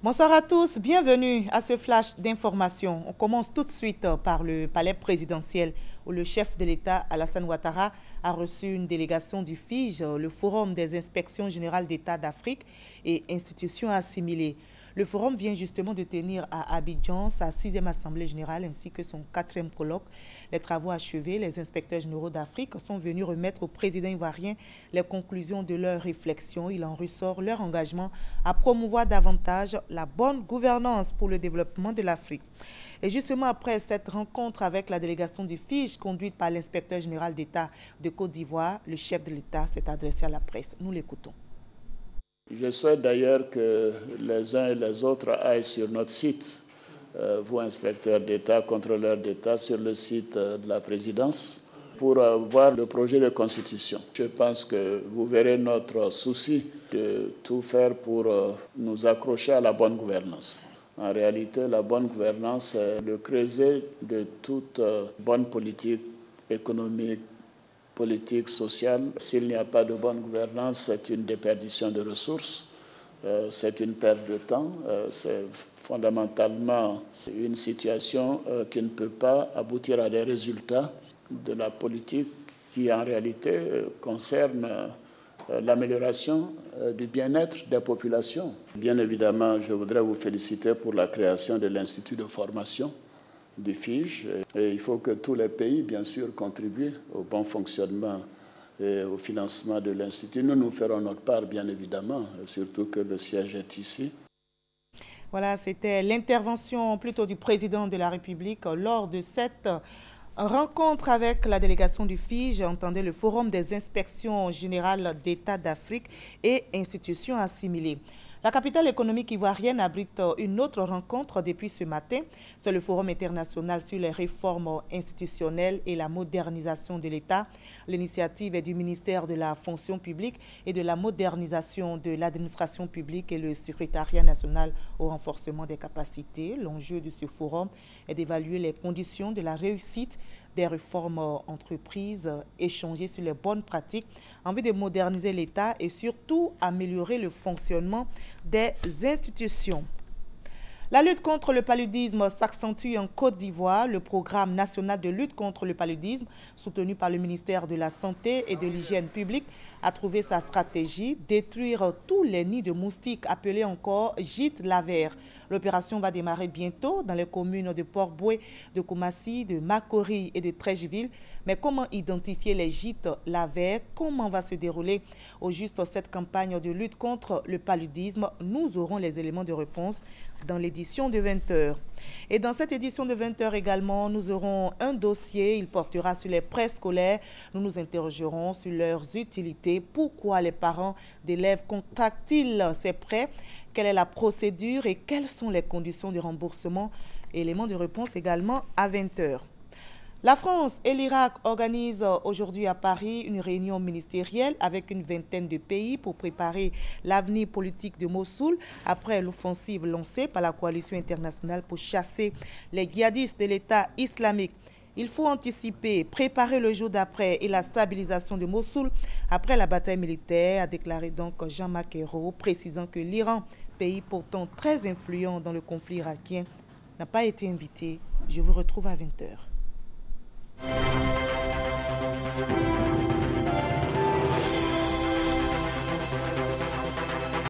Bonsoir à tous, bienvenue à ce flash d'information. On commence tout de suite par le palais présidentiel où le chef de l'État, Alassane Ouattara, a reçu une délégation du FIGE, le Forum des inspections générales d'État d'Afrique et institutions assimilées. Le forum vient justement de tenir à Abidjan sa 6e assemblée générale ainsi que son 4e colloque. Les travaux achevés, les inspecteurs généraux d'Afrique sont venus remettre au président ivoirien les conclusions de leurs réflexions. Il en ressort leur engagement à promouvoir davantage la bonne gouvernance pour le développement de l'Afrique. Et justement après cette rencontre avec la délégation du FIGE conduite par l'inspecteur général d'État de Côte d'Ivoire, le chef de l'État s'est adressé à la presse. Nous l'écoutons. Je souhaite d'ailleurs que les uns et les autres aillent sur notre site, vous inspecteurs d'État, contrôleurs d'État, sur le site de la présidence pour voir le projet de constitution. Je pense que vous verrez notre souci de tout faire pour nous accrocher à la bonne gouvernance. En réalité, la bonne gouvernance est le creuset de toute bonne politique économique, politique, sociale. S'il n'y a pas de bonne gouvernance, c'est une déperdition de ressources, c'est une perte de temps, c'est fondamentalement une situation qui ne peut pas aboutir à des résultats de la politique qui en réalité concerne l'amélioration du bien-être des populations. Bien évidemment, je voudrais vous féliciter pour la création de l'Institut de formation du FIGE. Et il faut que tous les pays, bien sûr, contribuent au bon fonctionnement et au financement de l'Institut. Nous ferons notre part, bien évidemment, surtout que le siège est ici. Voilà, c'était l'intervention plutôt du président de la République lors de cette rencontre avec la délégation du FIGE, entendez le Forum des inspections générales d'État d'Afrique et institutions assimilées. La capitale économique ivoirienne abrite une autre rencontre depuis ce matin. C'est le Forum international sur les réformes institutionnelles et la modernisation de l'État. L'initiative est du ministère de la fonction publique et de la modernisation de l'administration publique et le secrétariat national au renforcement des capacités. L'enjeu de ce forum est d'évaluer les conditions de la réussite des réformes entreprises, échanger sur les bonnes pratiques en vue de moderniser l'État et surtout améliorer le fonctionnement des institutions. La lutte contre le paludisme s'accentue en Côte d'Ivoire. Le programme national de lutte contre le paludisme, soutenu par le ministère de la Santé et de l'Hygiène publique, a trouvé sa stratégie: détruire tous les nids de moustiques, appelés encore gîtes lavaires. L'opération va démarrer bientôt dans les communes de Port-Boué, de Koumassi, de Makori et de Trècheville. Mais comment identifier les gîtes lavaires? Comment va se dérouler au juste cette campagne de lutte contre le paludisme? Nous aurons les éléments de réponse dans l'édition de 20h. Et dans cette édition de 20h également, nous aurons un dossier. Il portera sur les préscolaires. Nous nous interrogerons sur leurs utilités. Pourquoi les parents d'élèves contractent-ils ces prêts? Quelle est la procédure et quelles sont les conditions de remboursement? Éléments de réponse également à 20h. La France et l'Irak organisent aujourd'hui à Paris une réunion ministérielle avec une vingtaine de pays pour préparer l'avenir politique de Mossoul après l'offensive lancée par la coalition internationale pour chasser les djihadistes de l'État islamique. Il faut anticiper, préparer le jour d'après et la stabilisation de Mossoul après la bataille militaire, a déclaré donc Jean-Marc Ayrault, précisant que l'Iran, pays pourtant très influent dans le conflit irakien, n'a pas été invité. Je vous retrouve à 20h.